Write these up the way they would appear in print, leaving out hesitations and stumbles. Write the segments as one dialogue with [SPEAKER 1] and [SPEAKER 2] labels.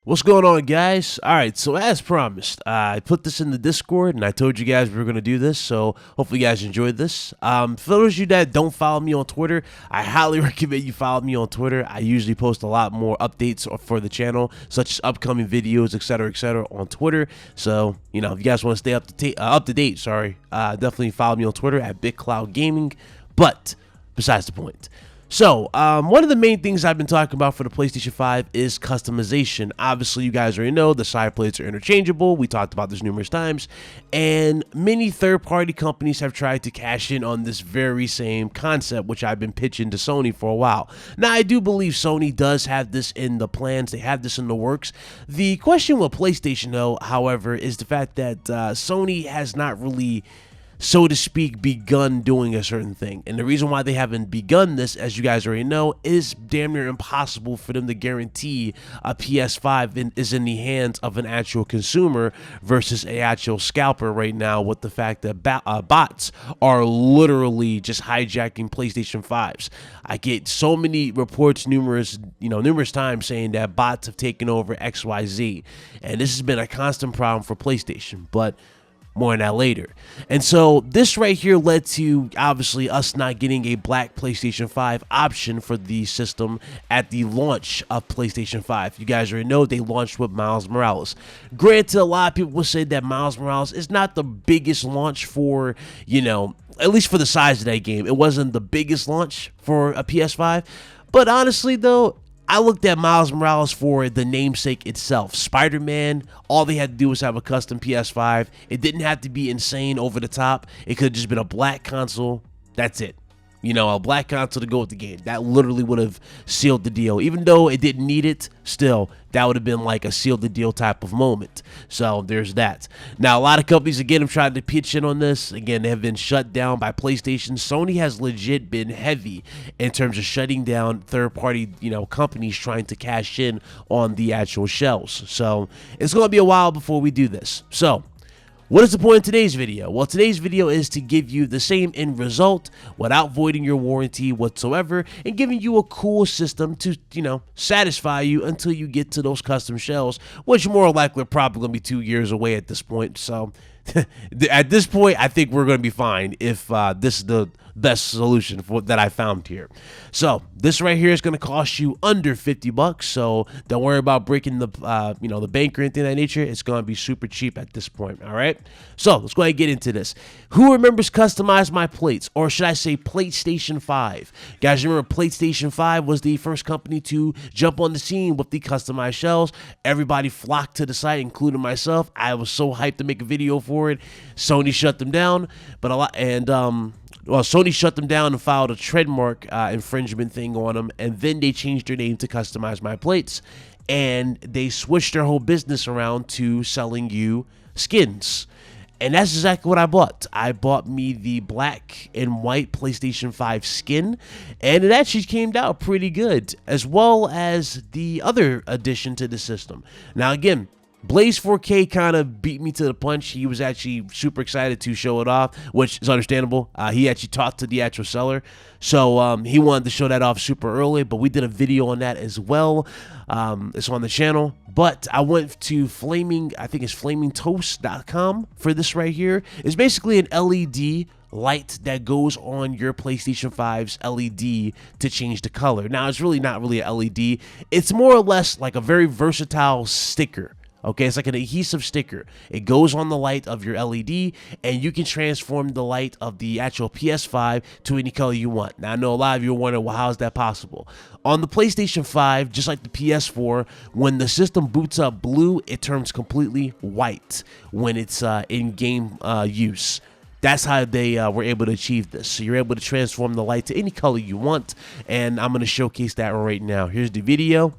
[SPEAKER 1] What's going on, guys? All right, so as promised, I put this in the Discord, and I told you guys we were going to do this, so hopefully you guys enjoyed this. For those of you that don't follow me on Twitter, I highly recommend you follow me on Twitter. I usually post a lot more updates for the channel, such as upcoming videos, etc., on Twitter. So, you know, if you guys want to stay up to date, definitely follow me on Twitter at BigCloud Gaming. But besides the point. So, one of the main things I've been talking about for the PlayStation 5 is customization. Obviously, you guys already know the side plates are interchangeable. We talked about this numerous times. And many third-party companies have tried to cash in on this very same concept, which I've been pitching to Sony for a while. Now, I do believe Sony does have this in the plans. They have this in the works. The question with PlayStation, though, however, is the fact that Sony has not really, so to speak, begun doing a certain thing. And the reason why they haven't begun this, as you guys already know, is damn near impossible for them to guarantee a PS5 is in the hands of an actual consumer versus a actual scalper right now, with the fact that bots are literally just hijacking PlayStation 5s. I get so many reports numerous times saying that bots have taken over XYZ, and this has been a constant problem for PlayStation, but more on that later. And so this right here led to, obviously, us not getting a black PlayStation 5 option for the system at the launch of PlayStation 5. You guys already know they launched with Miles Morales. Granted, a lot of people will say that Miles Morales is not the biggest launch for, at least for the size of that game. It wasn't the biggest launch for a PS5. But honestly, though, I looked at Miles Morales for the namesake itself. Spider-Man, all they had to do was have a custom PS5. It didn't have to be insane over the top. It could have just been a black console. That's it. A black console to go with the game. That literally would have sealed the deal. Even though it didn't need it, still, that would have been like a sealed the deal type of moment. So there's that. Now, a lot of companies, again, have tried to pitch in on this. Again, they have been shut down by PlayStation. Sony has legit been heavy in terms of shutting down third-party, companies trying to cash in on the actual shells. So it's going to be a while before we do this. So what is the point of today's video? Well, today's video is to give you the same end result without voiding your warranty whatsoever and giving you a cool system to, satisfy you until you get to those custom shells, which more likely are probably going to be 2 years away at this point. So at this point, I think we're going to be fine if this is the best solution for that I found here. So this right here is going to cost you under $50, so don't worry about breaking the the bank or anything of that nature. It's going to be super cheap at this point. All right, so let's go ahead and get into this. Who remembers Customize My Plates, or should I say PlayStation 5? Guys, remember PlayStation 5 was the first company to jump on the scene with the customized shells. Everybody flocked to the site, including myself. I was so hyped to make a video for it. Sony shut them down, Sony shut them down and filed a trademark infringement thing on them, and then they changed their name to Customize My Plates, and they switched their whole business around to selling you skins. And that's exactly what I bought. I bought me the black and white PlayStation 5 skin, and it actually came out pretty good, as well as the other addition to the system. Now, again, Blaze 4K kind of beat me to the punch. He was actually super excited to show it off, which is understandable. He actually talked to the actual seller, so he wanted to show that off super early, but we did a video on that as well. It's on the channel, but I went to flamingtoast.com for this right here. It's basically an LED light that goes on your PlayStation 5's LED to change the color. Now, it's really not really a LED. It's more or less like a very versatile sticker. Okay, it's like an adhesive sticker. It goes on the light of your LED, and you can transform the light of the actual PS5 to any color you want. Now, I know a lot of you are wondering, well, how is that possible? On the PlayStation 5, just like the PS4, when the system boots up blue, it turns completely white when it's in-game use. That's how they were able to achieve this. So you're able to transform the light to any color you want, and I'm going to showcase that right now. Here's the video.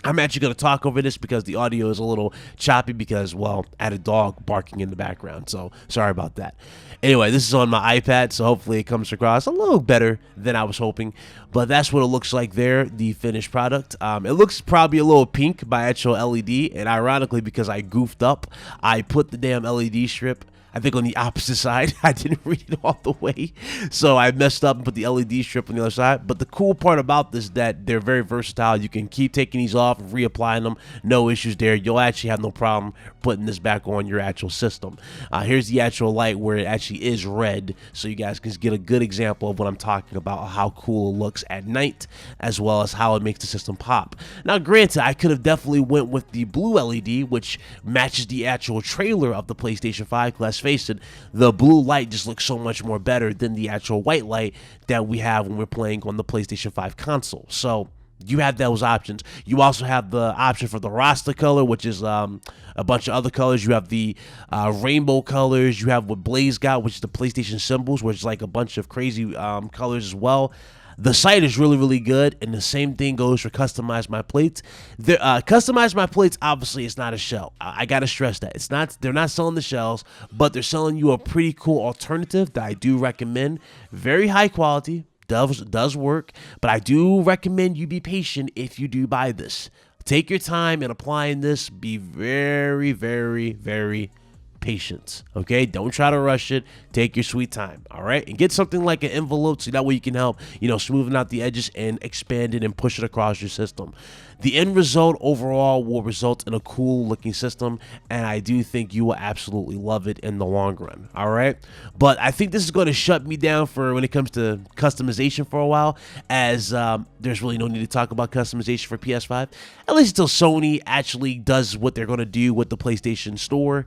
[SPEAKER 1] I'm actually going to talk over this because the audio is a little choppy because, well, I had a dog barking in the background, so sorry about that. Anyway, this is on my iPad, so hopefully it comes across a little better than I was hoping. But that's what it looks like there, the finished product. It looks probably a little pink by actual LED, and ironically, because I goofed up, I put the damn LED strip I think on the opposite side. I didn't read it all the way, so I messed up and put the LED strip on the other side. But the cool part about this is that they're very versatile. You can keep taking these off and reapplying them. No issues there. You'll actually have no problem putting this back on your actual system. Here's the actual light where it actually is red, so you guys can get a good example of what I'm talking about, how cool it looks at night, as well as how it makes the system pop. Now, granted, I could have definitely went with the blue LED, which matches the actual trailer of the PlayStation 5. Let's face it, the blue light just looks so much more better than the actual white light that we have when we're playing on the PlayStation 5 console. So you have those options. You also have the option for the Rasta color, which is a bunch of other colors. You have the rainbow colors. You have what Blaze got, which is the PlayStation symbols, which is like a bunch of crazy colors as well. The site is really, really good, and the same thing goes for Customize My Plates. Customize My Plates, obviously, it's not a shell. I gotta stress that it's not. They're not selling the shells, but they're selling you a pretty cool alternative that I do recommend. Very high quality, does work, but I do recommend you be patient if you do buy this. Take your time in applying this. Be very, very, very patient, okay? Don't try to rush it. Take your sweet time, all right? And get something like an envelope so that way you can help, smoothing out the edges and expand it and push it across your system. The end result overall will result in a cool looking system, and I do think you will absolutely love it in the long run, all right? But I think this is going to shut me down for when it comes to customization for a while, as there's really no need to talk about customization for PS5, at least until Sony actually does what they're going to do with the PlayStation Store,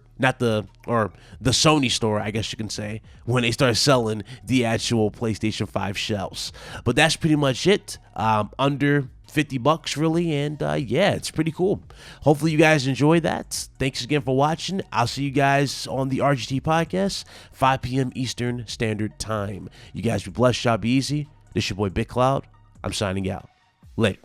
[SPEAKER 1] or the Sony Store, I guess you can say, when they start selling the actual PlayStation 5 shells. But that's pretty much it. Under $50 really, and yeah, it's pretty cool. Hopefully you guys enjoy that. Thanks again for watching. I'll see you guys on the RGT podcast, 5 p.m. Eastern Standard Time. You guys be blessed, y'all be easy. This your boy Big Cloud. I'm signing out. Later.